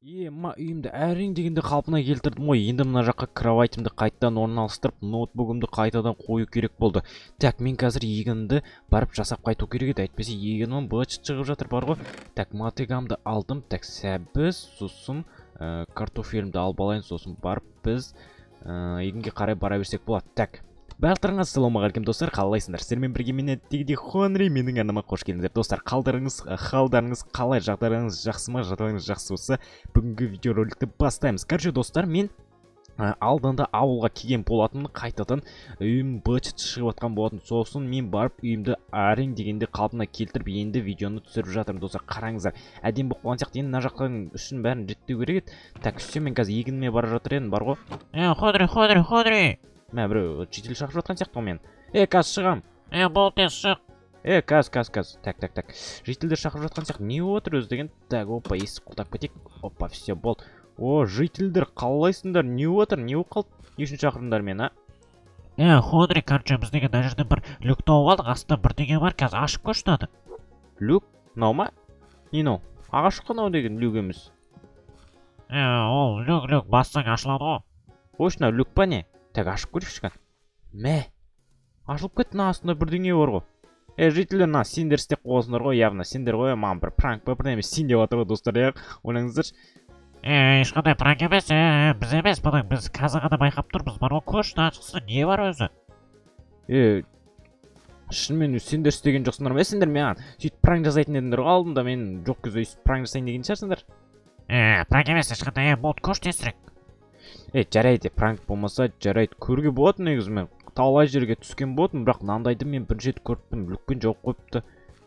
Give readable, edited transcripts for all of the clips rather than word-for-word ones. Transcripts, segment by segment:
Үйімді әрең дегенде қалпына келтірдім ғой. Енді мына жаққа кроватімді қайтадан орналастырып, ноутбугымды қайтадан қою керек болды. Так, мен қазір егінді барып жасап қайту керек еді. Әйтпесе егінім быт шығып жатыр бар ғой. Так, мотыгамды алдым. Так, сәбіз, сосын картофелімді алып алайын, сосын барып біз егінге қарай бара берсек болады. Так. Барлықтарыңа ассалаумағалейкум достар, қалайсыңдар? Сіздермен бірге мен әдеттегідей Хонри, менің арнама қош келдіңдер. Достар, қалдарыңыз қалай? Жағдайларыңыз жақсы ма? Жағдайларыңыз жақсы болса, бүгінгі видеороликті бастаймыз. Короче, достар, мен алдында ауылға келген болатынмын, қайтадан үйім быт шығып жатқан болатын. Сосын мен барып үйімді әрең дегенде қалпына келтіріп, енді видеоны түсіріп жатырмын. Достар, қараңыздар. Әдемі болып қалған сияқты. Енді мына жақтың үшін бәрін реттеу керек еді. Так, все, мен қазір егініме бара жатыр едім, бар ғой. Хонри. Мә, біреу житель шақырып жатқан сияқты ғой мен. Қазір шығам. Бол тез шық. Қазір. Так. Жительдер шақырып жатқан сияқты. Не отыр өзі деген? Так, опа, есік құлтап кетейік. Опа, все, болды. О, жительдер, қалайсыңдар? Не отыр? Не болып қалды? Не үшін шақырдыңдар мен, а? Хонри, короче, біздегі мына жерден бір люк тауып алдық, астында бірдеңе бар, қазір ашып көрші надо. Люк? Мынау ма? Не мынау? Ағаш қанау деген люк емес. Ол люк бассаң ашылады ғой. Очна, люк па не? Так, ашып көрейікші кән. Мә, ашылып кетті, мына астында бірдеңе бар ғой. Жителер, сендер істеп қойсыңдар ғой, явно. Сендер ғой, маған бір пранк па бірдеңе сен деп жатыр ғой, достар, ойлаңыздаршы. Ешқандай пранк емес, біз емес, бұның біз қазір ғана байқап тұрмыз, бар ғой, көрші ашықсы, не бар өзі? Шынымен сендер істеген жоқсыңдар ма? Сендер маған сөйтіп пранк жасайтын едіңдер ғой, алдында мен жоқ кезде пранк жасайын деген шығарсыңдар. Пранк емес, ешқандай, болды, көрші тесірек. Жарайды, пранк болмаса жарайды, көруге болады. Негізі мен талай жерге түскен болатын, бірақ мынандайды мен бірінші рет көріппін, люкпен жауып қойыпты.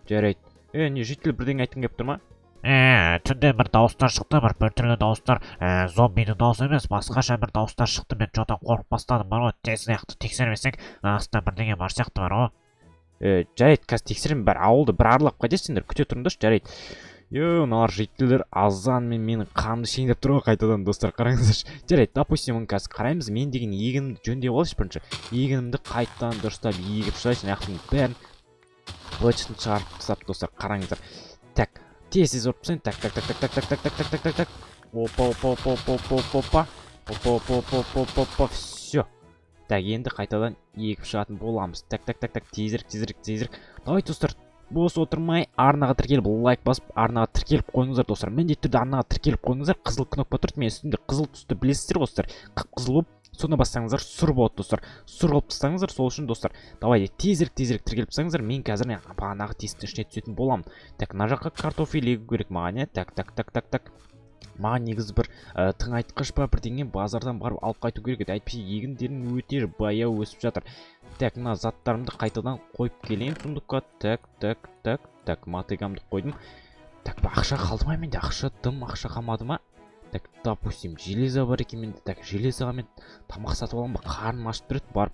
Жарайды. Не житель бірдеңе айтқың келіп тұр ма? Түнде бір дауыстар шықты, бір түрлі дауыстар, зомбидің дауысы емес, басқаша бір дауыстар шықты, мен жоқтан қорқып бастадым, бар ғой, тесінақты тексермесек, астында бірдеңе бар сияқты бар ғой. Жарайды, қазір тексеремін, бір ауылды бір аралап қайтесіңдер, күте тұрыңдаршы, жарайды. Мыналар жителер азан менің қанымды шеңдеп тұр ғой қайтадан, достар, қараңыздаршы. Жарайды, допустим, оны қазір қараймыз. Мен деген егінімді жөндеп алайыншы бірінші. Егінімді қайтадан дұрыстап егіп шығайыншы, аяқтың бәрін быт-шытын шығарып тастап, достар, қараңыздар. Так, тез ұрып тастайын. Так. Опа. Все. Так, енді қайтадан егіп шығатын боламыз. Так. Тезірек. Давай, достар. Бос отырмай, арнаға тіркеліп, лайк басып, арнаға тіркеліп қойыңыздар, достар. Міндетті түрде арнаға тіркеліп қойыңыздар. Қызыл кнопка тұрды, мен үстінде қызыл түсті білесіздер, достар. Қып-қызыл болып, соны бассаңыздар, сұр болады, достар. Сұр қылып тастаңыздар, сол үшін, достар. Давай, тезірек тіркеліп тастаңыздар. Мен қазір бағанағы тесттің ішіне түсетін боламын. Так, мына жаққа картофель егу керек маған, Так. Маған негізі бір тыңайтқыш па бірдеңе базардан барып алып қайту керек еді. Әйтпесе егіндерім өте баяу өсіп жатыр. Так, мына заттарымды қайтадан қойып келейін сундукқа. Так, мотыгамды қойдым. Так, ақша қалды ма менде? Ақша қалмады ма? Так, допустим, железо бар екен менде. Так, железоға мен тамақ сатып аламын ба? Қарным ашып тұрады барып.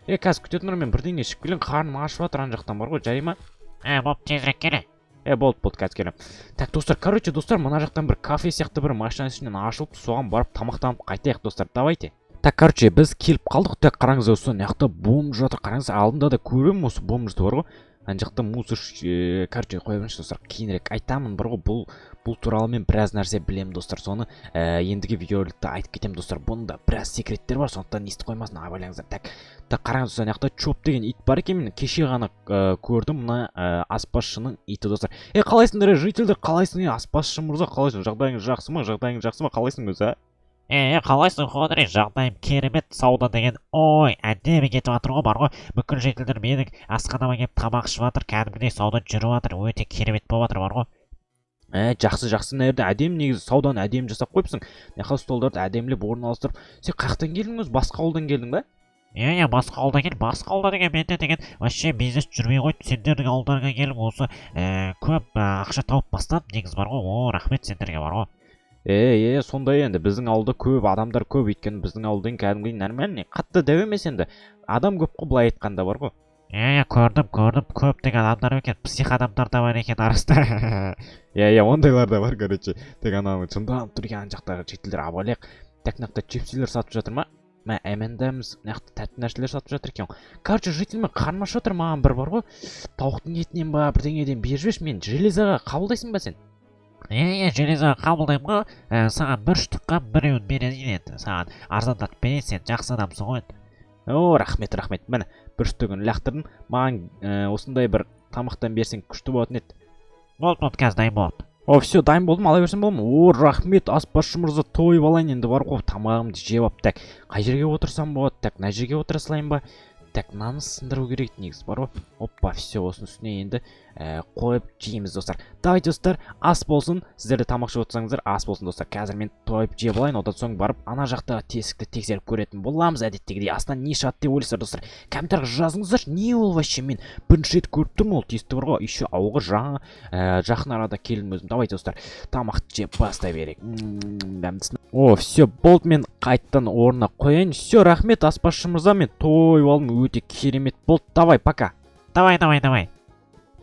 Қазір күтетін мен бірдеңе ішіп келейін. Қарным ашып жатыр, ана жақтан бар ғой, жарай ма? Болып тезірек келе. Болды, қазір келем. Так, достар, достар, мына жақтан бір кафе сияқты бір машина ішінен ашылып, соған барып тамақтанып қайтайық, достар, давайте. Так, біз келіп қалдық. Так, қараңыз, осы мына бомж жатыр. Қараңыз, алдында да көремін осы бомжды бар ғой. Ана жақта мусор, қоя беріңізші, достар. Кейінірек айтамын, бар ғой, бұл туралы мен біраз нәрсе білемін, достар. Соны ендігі видеороликте айтып кетемін, достар. Бұнда біраз секреттер бар, сондықтан естіп қоймасын, абайлаңыздар. Так, қараңыз, осы мына чоп деген ит бар екен, мен кеше ғана көрдім, мына аспазшының иті, достар. Қалайсыңдар, жительдер, қалайсың, аспазшы мырза, қалайсың? Жағдайың жақсы ма? Қалайсың өзі, Қалайсың, Хонри, жағдайым керемет, сауда деген, ой, әдемі кетіп жатыр ғой, бар ғой, бүкіл жителдер менің асханама келіп тамақ ішіп жатыр, кәдімгідей сауда жүріп жатыр, өте керемет болып жатыр, бар ғой. Жақсы, нәрді әдемі, негізі сауданы әдемі жасап қойыпсың. Нақыл столдарды әдемілеп орналастырып. Сен қаяқтан келдің өзі? Басқа ауылдан келдің ба? Басқа ауылда деген менде деген вообще бизнес жүрмей қойды, сендердің ауылдарға келіп осы көп ақша тауып бастадым, негізі бар ғой, рахмет сендерге, бар ғой. Сондай енді біздің ауылда көп адамдар көп, өйткені біздің ауылдың кәдімгідей нормальный, қатты дәу емес енді. Адам көп қой, былай айтқанда бар ғой. Көрдім, көптеген адамдар екен, псих адамдар да бар екен арасында. Ондайлар да бар, короче. Тек ананы жынданып тұрған ана жақтағы жителдер абайлайық. Так, нақты чипсилер сатып жатыр ма? Әмендамыз, нақты тәтті нәрселер сатып жатыр екен. Короче, жителмен қарным ашып жатыр, маған бір бар ғой, тауықтың етінен ба бірдеңеден беріп жіберші, мен железоға қабылдайсың ба сен? железо қабылдаймын ғой. Саған бір штукқа біреуін берейін енді. Саған арзандатып берейін, сен жақсы адамсың ғой. О, рахмет. Міне, бір штугін лақтырдым. Маған осындай бір тамақтан берсең күшті болатын еді. Болды, қазір дайын болады. О, все, дайын болдым, ала берсем болады ма? О, рахмет, аспазшы мырза, тойып алайын енді бар ғой, тамағымды жеп алып. Так, қай жерге отырсам болады? Так, мына жерге отыра салайын ба? Так, мынаны сындыру керек негізі бар ғой. Оппа, все, осының үстіне енді қойып жейміз достар. Давайте достар, ас болсын. Сіздер де тамақ жеп отырсаңыздар, ас болсын достар. Қазір мен тойып жеп алайын, одан соң барып ана жақтағы тесікті тексеріп көретін боламыз. Әдеттегідей астынан не шығады деп ойлайсыздар достар. Комментарийға жазыңыздар, не ол вообще, мен бірінші рет көріп тұрмын ол тесікті бар ғой. Еще ауылға жаңа жақын арада келдім өзім. Давайте достар, тамақты жеп бастай берейік. О, все, болды, мен қайттан орнына қояйын. Все, рахмет, аспазшы мырза, мен тойып алдым, өте керемет болды. Давай, пока. Давай.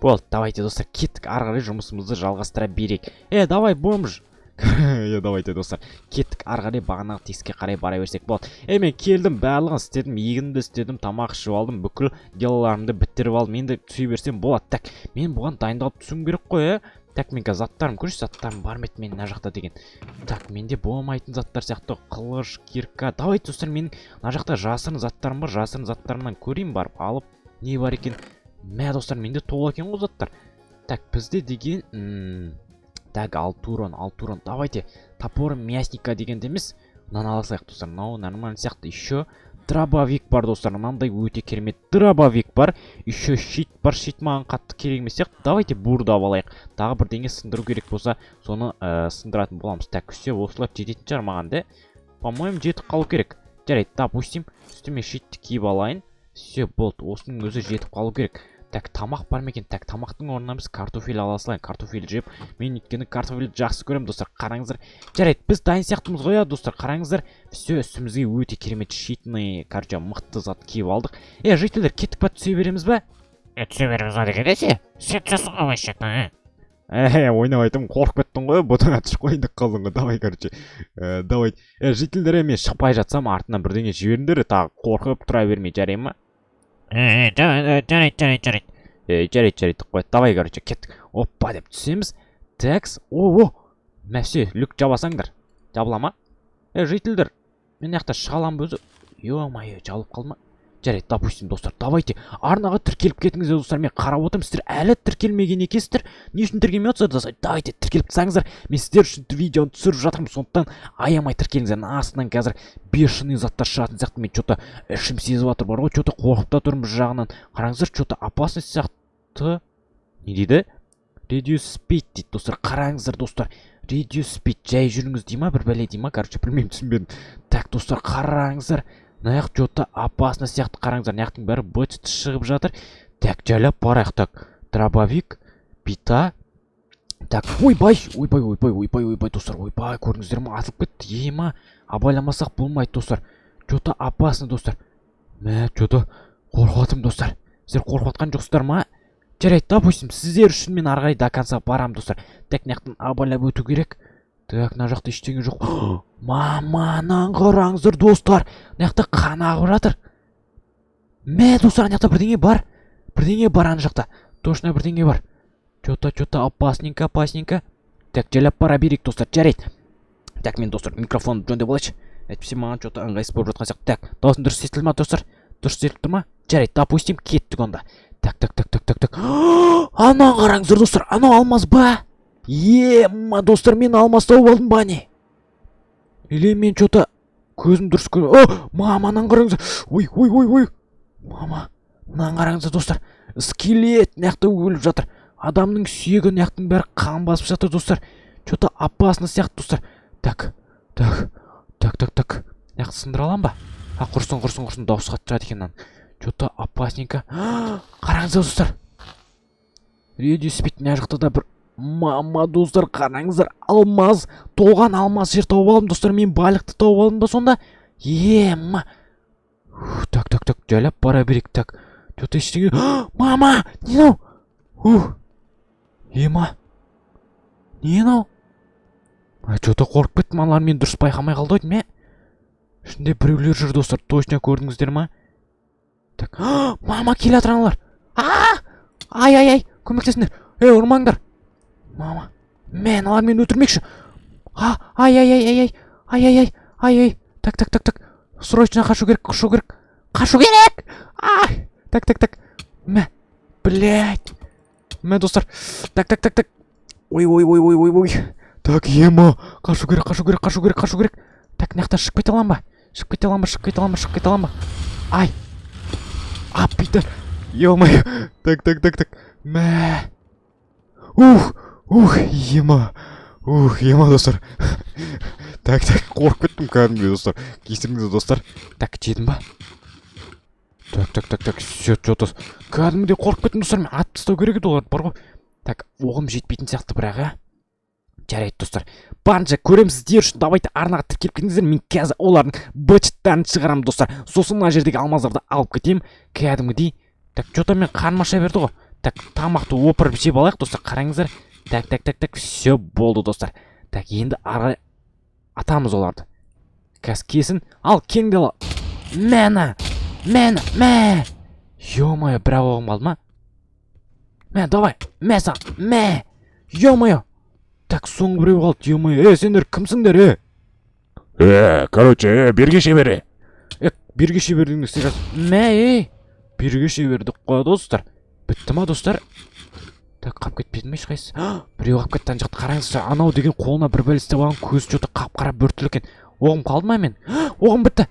Болды, давайте достар, кеттік, ары қарай жұмысымызды жалғастыра берейік. Давай, бомж. Давайте достар, кеттік, ары қарай бағанағы тесікке қарай бара берсек болды. Мен келдім, барлығын істедім, егінді істедім, тамақ ішіп алдым, бүкіл делаларымды бітіріп алдым. Енді түсе берсем болады. Так, мен бұған дайындалып түсуім керек қой, Так, мен қазір заттарым көрші, заттарым бар ма еді мен мына жақта деген. Так, менде болмайтын заттар сияқты қылыш, кирка. Давайте достар, менің мына жақта жасырын заттарым бар, жасырын заттарымнан көрейін барып, алып не бар екен. Мә достар, менде толы екен ғой заттар. Так, бізде деген так, алтурон. Давайте топор мясника дегенде емес, мынаны ала салайық достар. Мынау нормально сияқты. Еще дробовик бар достар, мынандай өте керемет дробовик бар. Еще щит бар, щит маған қатты керек емес сияқты. Давайте бурды алайық. Тағы бірдеңе сындыру керек болса, соны сындыратын боламыз. Так, все, осылап жететін шығар маған, да? По-моему, жетіп қалу керек. Жарайды, допустим, үстіме щитті киіп алайын. Все, болды, осының өзі жетіп қалу керек. Так, тамақ бар ма екен? Так, тамақтың орнына біз картофель ала салайын. Картофель жеп, мен өйткені картофельді жақсы көремін достар. Қараңыздар. Жарайды, біз дайын сияқтымыз ғой, достар. Қараңыздар. Все, үстімізге өте керемет щитный, короче, мықты зат киіп алдық. Жителдер, кеттік па, түсе береміз ба? Түсе береміз ба дегенде сен түсесің ғой вообще-то. Ойнап айтым, қорқып кеттің ғой, бұтыңа түсіп қойындық қалдың ғой. Давай, короче. Давай. Жителдер, мен шықпай жатсам, артынан бірдеңе жіберіңдер, тағы қорқып тұра бермей, жарай ма? Жарайды. Жарайды қой. Давай, короче, кеттік. Оппа деп түсеміз. Такс. Мә все, люк жабасаңдар. Жабыла ма? Жителдер, мен яқта шығалам өзі. Ё-майо, жабылып қалма. Жарайды, допустим, достар, давайте арнаға тіркеліп кетіңіздер, достар. Мен қарап отырмын, сіздер әлі тіркелмеген екенсіздер. Не үшін тіркелмей отырсыздар, достар? Давайте тіркеліп тұрсаңыздар. Мен сіздер үшін видеоны түсіріп жатырмын, сондықтан аямай тіркеліңіздер. Астынан қазір бешеный заттар шығатын сияқты. Мен что-то ішім сезіп жатыр бар ғой, что-то қорқып та тұрмын бір жағынан. Қараңыздар, что-то опасность сияқты. Не дейді? Reduce speed дейді, достар. Қараңыздар, достар. Reduce speed, жай жүріңіз дей ма, бір бәле дей ма, короче, білмеймін, түсінбедім. Так, достар, қараңыздар. Наяқ что-то опасно сияқты, қараңыздар, наяқтың бәрі бычыты шығып жатыр. Так, жайлап барайық. Так, дробовик, бита. Так, ойбай, достар, ойбай, көрдіңіздер ма, атылып кетті. Ема, абайламасақ болмайды, достар. Что-то опасно, достар. Мә, что-то қорқатым, достар. Сіздер қорқатқан жоқсыздар ма? Жарайды, допустим, сіздер үшін мен ары қарай до конца барам, достар. Так, наяқтан абайлап өту керек. Так, мына жақта ештеңе жоқ. Маманан қараңыздар, достар. Мына жақта қан ағып жатыр. Мә, достар, ана жақта бірдеңе бар. Бірдеңе бар ана жақта. Точно бірдеңе бар. Что-то опасненько. Так, жайлап бара берейік, достар. Жарайды. Так, мен, достар, микрофонды жөндеп алайыншы. Әйтпесе маған что-то ыңғайсыз болып жатқан сияқты. Так, дауысым дұрыс естілді ма, достар? Дұрыс естіліп тұр ма? Жарайды, допустим, кеттік онда. Так. Анау қараңыздар, достар. Анау алмаз ба? Достар, мен алмаз тауып алдым ба не? Или мен что-то көзім дұрыс көріп. Маманан қараңыздар. Ой. Мама, мынан қараңыздар, достар. Скелет наяқта өліп жатыр. Адамның сүйегі наяқтың бәрі қан басып жатыр, достар. Что-то опасно сияқты, достар. Так. Наяқты сындыра алам ба? Құрсын, дауыс қатты жатыр екен. Что-то опасненько. Қараңыздар, достар. Reduce speed, мына жақта да бір. Мама, достар, қараңыздар, алмаз, толған алмаз жер тауып алдым, достар. Мен балықты тауып алдым ба сонда? Так, жайлап бара берейік. Так, что-то ештеңе. Мама, не мынау? Не мынау? Что-то қорқып кеттім, аналар мен дұрыс байқамай қалды ғой, ішінде біреулер жүр, достар. Точно көрдіңіздер ма? Так, мама, келе жатыр аналар. Ай, көмектесіңдер. Ұрмаңдар. Мама, Мен алар мені өлтірмекші. Ай. Так. Срочно қашу керек. Так. Мә, блядь. Мә, достар. Так. Ой. Так, ема. Қашу керек. Так, нақта шығып кете алам ба? Ай. Питер. Ё-моё. Так. Мә. Ема, достар. Так, қорқып кеттім кәдімгі, достар. Кесіріңіз, достар. Так, жедім ба? Так, что-то. Кәдімгідей қорқып кеттім, достар. Мен атып тастау керек еді оларды, бар ғой. Так, оғым жетпейтін сияқты бірақ, а? Жарайды, достар. Барынша көремін сіздер үшін. Давайте арнаға тіркеліп кетіңіздер. Мен қазір олардың быт-шыттарын шығарамын, достар. Сосын мына жердегі алмаздарды алып кетемін. Кәдімгідей. Так, что-то мен қарным аша берді ғой. Так, тамақты опырып жеп алайық, достар. Қараңыздар. Так. Все болды, достар. Так, енді ары атамыз оларды. Кәскесін. Ал, кеңді ал. Мә. Ё-моё, бір оғым қалды ма? Мә, давай. Мә. Ё-моё. Так, соңғы біреу қалды, ё-моё. Сендер кімсіңдер, Короче, берге шебері. Берге шебердіңдер сен жаз. Мә, берге шебердік қой, достар. Бітті ма, достар? Так, қап кетпеді ме ешқайсысы? Біреу қап кетті, жақты қараңыздар. Анау деген қолына бір бәл істеп алған, көзі жоты қап-қара бөртілі екен. Оғым қалды ма мен? Оғым бітті.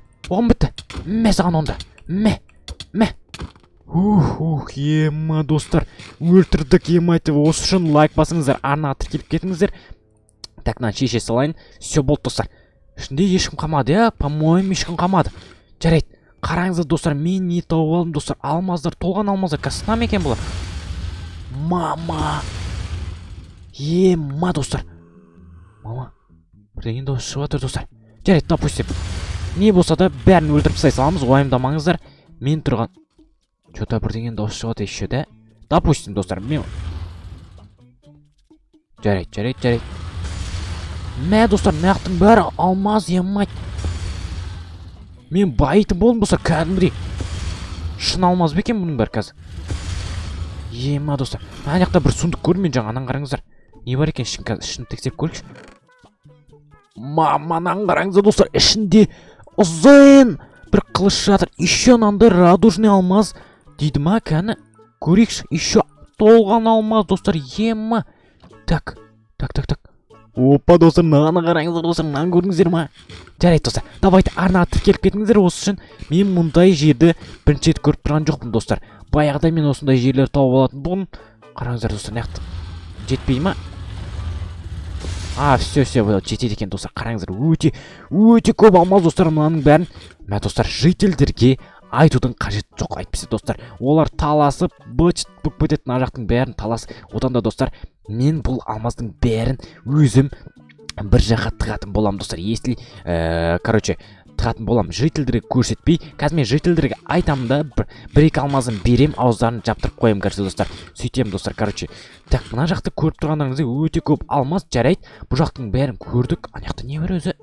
Мә саған онда. Мә. Ема, достар. Өлтірдік, ема айтып. Осы үшін лайк басыңыздар, арнаға тіркеліп кетіңіздер. Так, мынаны шеше салайын. Все болды, достар. Ішінде ешкім қалмады, по-моему, ешкім қалмады. Жарайды. Қараңыздар, достар, мен не тауып алдым, достар. Алмаздар, толған алмаздар. Кәсінам екен бұлар. Мама, достар. Бірдеген дауыс шығып жатыр, достар. Жарайды, допустим. Не болса да бәрін өлтіріп тастай саламыз, уайымдамаңыздар. Мен тұрған. Что-то бірдеген дауыс шығып жатыр еще, да? Допустим, достар, мен. Жарайды. Мә, достар, маяқтың бәрі алмаз, емайт. Мен байытым болдым, достар, кәдімгідей. Шын алмаз бекен бұның бәрі қазір. Ема, достар. Ана жақта бір сундық көрдім мен, жаңа қараңыздар. Не бар екен, ішін тексеріп көрейікші. Маманан қараңыздар, достар. Ішінде ұзын бір қылыш жатыр. Еще мынандай радужный алмаз дейді ма, кәні? Көрейікші. Еще толған алмаз, достар. Ема. Так. Опа, достар, мынаны қараңыздар, достар. Мынаны көрдіңіздер ма? Жарайды, достар. Давайте арнаға тіркеліп кетіңіздер. Осы үшін мен мұндай жерді бірінші рет көріп тұрған жоқпын, достар. Баяғыда мен осындай жерлер тауып алатын болдым. Қараңыздар, достар, неғықты. Жетпей ма? Все, жетеді екен, достар. Қараңыздар, өте көп алмаз, достар, мынаның бәрін. Мә, достар, жителдерге айтудың қажеті жоқ, айтпесе, достар. Олар таласып, бүк бітетін ана жақтың бәрін таласып. Одан да, достар, мен бұл алмаздың бәрін өзім бір жаққа тығатын болам, достар. Если, тығатын болам, жителдерге көрсетпей. Қазір мен жителдерге айтамын да, бір-екі алмазын берем, ауыздарын жаптырып қоям, достар. Сөйтем, достар, Так, мына жақты көріп тұрғандарыңызда өте көп алмаз, жарайды. Бұл жақтың бәрін көрдік. Ана жақта не бар өзі?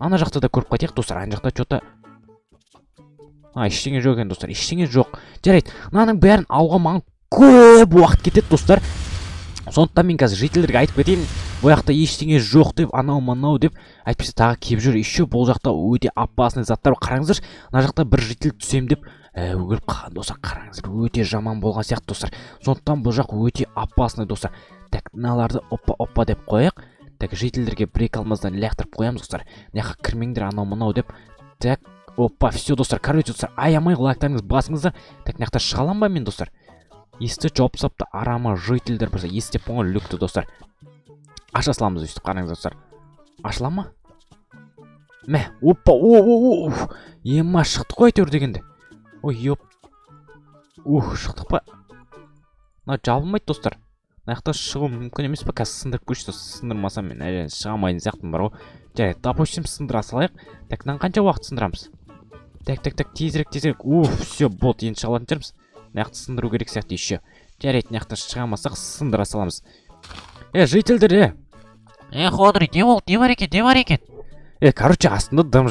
Ана жақта да көріп қайтайық, достар. Ана жақта что-то. Ештеңе жоқ екен, достар. Ештеңе жоқ. Жарайды. Мынаның бәрін алуға маған көп уақыт кетеді, достар. Сондықтан мен қазір жителдерге айтып кетейін. Бұл жақта ештеңе жоқ деп, анау деп айтпесе тағы келіп жүр. Еще бұл жақта өте опасный заттар. Қараңыздар, мына жақта бір житель түсем деп өліп қалған, достар. Қараңыздар, өте жаман болған сияқты, достар. Сондықтан бұл жақ өте опасный, достар. Так, мыналарды опа деп қояйық. Так, жителдерге бір-екі алмаздан лақтырып қоямыз, достар. Мына кірмеңдер, анау деп. Так, опа, все, достар. Достар, аямай лайктарыңыз басыңыздар. Так, мына шыға аламын ба мен, достар? Есті жоп сапты арама жителдер болса естеп болған люкті, достар. Аша саламыз өйстіп, қараңыз, достар. Ашыла ма? Мә, опа, ема шықты қой әйтеуір дегенде. Ой, еп. Шықтық па? Мына жабылмайды, достар. Мына жақта шығу мүмкін емес па? Қазір сындырып көшті, сындырмасам мен шыға алмайтын сияқтым бар ғой. Жарайды, допустим, сындыра салайық. Так, мынаны қанша уақыт сындырамыз? Так, тезірек. Все, болды, енді шыға алатын шығармыз. Мынақты сындыру керек сияқты еще. Жарайды, мынақтан шығамасақ сындыра саламыз. Жителдер, Ходри, не болды, не бар екен? Астында дым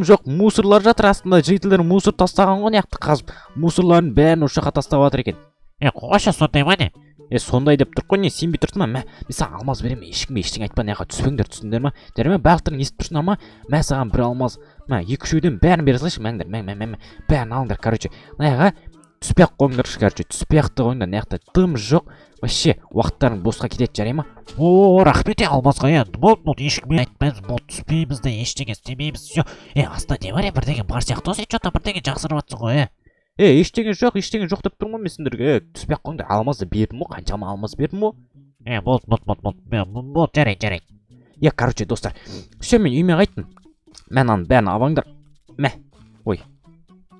жоқ, мусорлар жатыр астында. Жителдер мусор тастаған ғой, мынақты қазып. Мусорларын бәрін осы жаққа тастап жатыр екен. Қойшы, сондай ма не? Сондай деп тұр ғой, не сенбей тұрсың ба? Мә, мен саған алмаз беремін, ешкімге ештеңе айтпа, мына жаққа түспеңдер, түсіндіңдер ма? Дәрмен барлықтарың естіп тұрсыңдар ма? Мә, саған бір алмаз. Мә, 2-3-ден бәрін бере салайыншы, мәңдер, бәрін алыңдар, короче. Мына жаққа түспей-ақ қойыңдаршы, короче, түспей-ақты қойыңдар, мына жақта дым жоқ. Вообще, уақыттарың босқа кетеді, жарай ма? О, рахмет алмазға, болды, ешкімге айтпаймыз, түспейміз де, ештеңе істемейміз, все. Астында не бар, бірдеңе бар сияқты, сен что-то бірдеңе жасырып жатсың ғой, ештеңе жоқ деп тұрмын ғой мен сендерге. Түспей-ақ қойыңдар, алмазды бердім ғой, қаншама алмаз бердім ғой. Болды, жарайды. Короче, достар, все, мен үйіме қайттым. Мәнан бәрін алыңдар.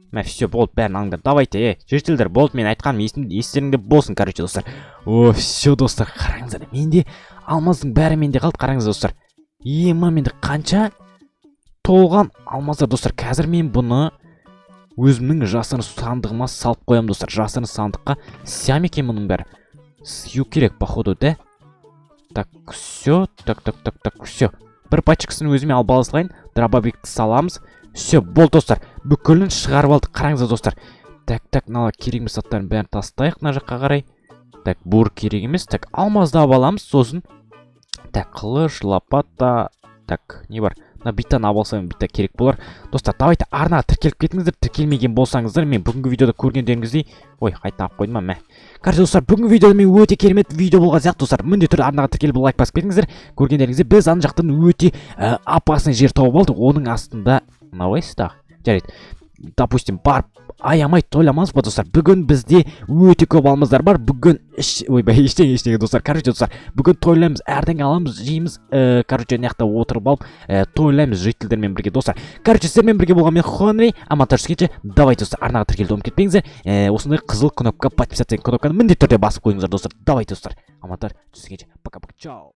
Мә, все, болды, бәрін алыңдар. Давайте, жертелдер, болды, мен айтқаным естеріңде болсын, короче, достар. Все, достар, қараңыздар, менде алмаздың бәрі менде қалды, қараңыздар, достар. Менде қанша толған алмаздар, достар. Қазір мен бұны өзімнің жасырын сандығыма салып қоямын, достар. Жасырын сандыққа сям екен мұның бәрі. Сью керек, походу, да? Так, все, все. Бір пачкасын өзіме алып ала салайын, дробовикті саламыз. Все, болды, достар. Бүкілін шығарып алдық, қараңыздар, достар. Так, мынау керек емес заттарын бәрін тастайық мына жаққа қарай. Так, бур керек емес. Так, алмазды алып аламыз, сосын. Так, қылыш, лопата. Так, не бар? Мына биттан алып алсам, битта керек болар. Достар, давайте арнаға тіркеліп кетіңіздер. Тіркелмеген болсаңыздар, мен бүгінгі видеода көргендеріңіздей, қайта алып қойдым ма? Короче, достар, бүгінгі видеода мен өте керемет видео болған сияқты, достар. Міндетті түрде арнаға тіркеліп лайк басып кетіңіздер. Көргендеріңізде біз ана жақтан өте опасный жер тауып алдық. Оның астында мынау жарайды. Допустим, барып аямай тойламаңыз ба, достар. Бүгін бізде өте көп алмаздар бар. Бүгін ештеңе, достар. Короче, достар, бүгін тойлаймыз, әрден аламыз, жейміз. Короче, мына отырып алып, тойлаймыз жителдермен бірге, достар. Короче, сіздермен бірге болған мен Хонри, амантар түскенше, давайте, достар, арнаға тіркелуді ұмытып кетпеңіздер. Осындай қызыл кнопка, подписаться кнопканы міндетті түрде басып қойыңыздар, достар. Давайте, достар, амантар түскенше, пока-пока, чао.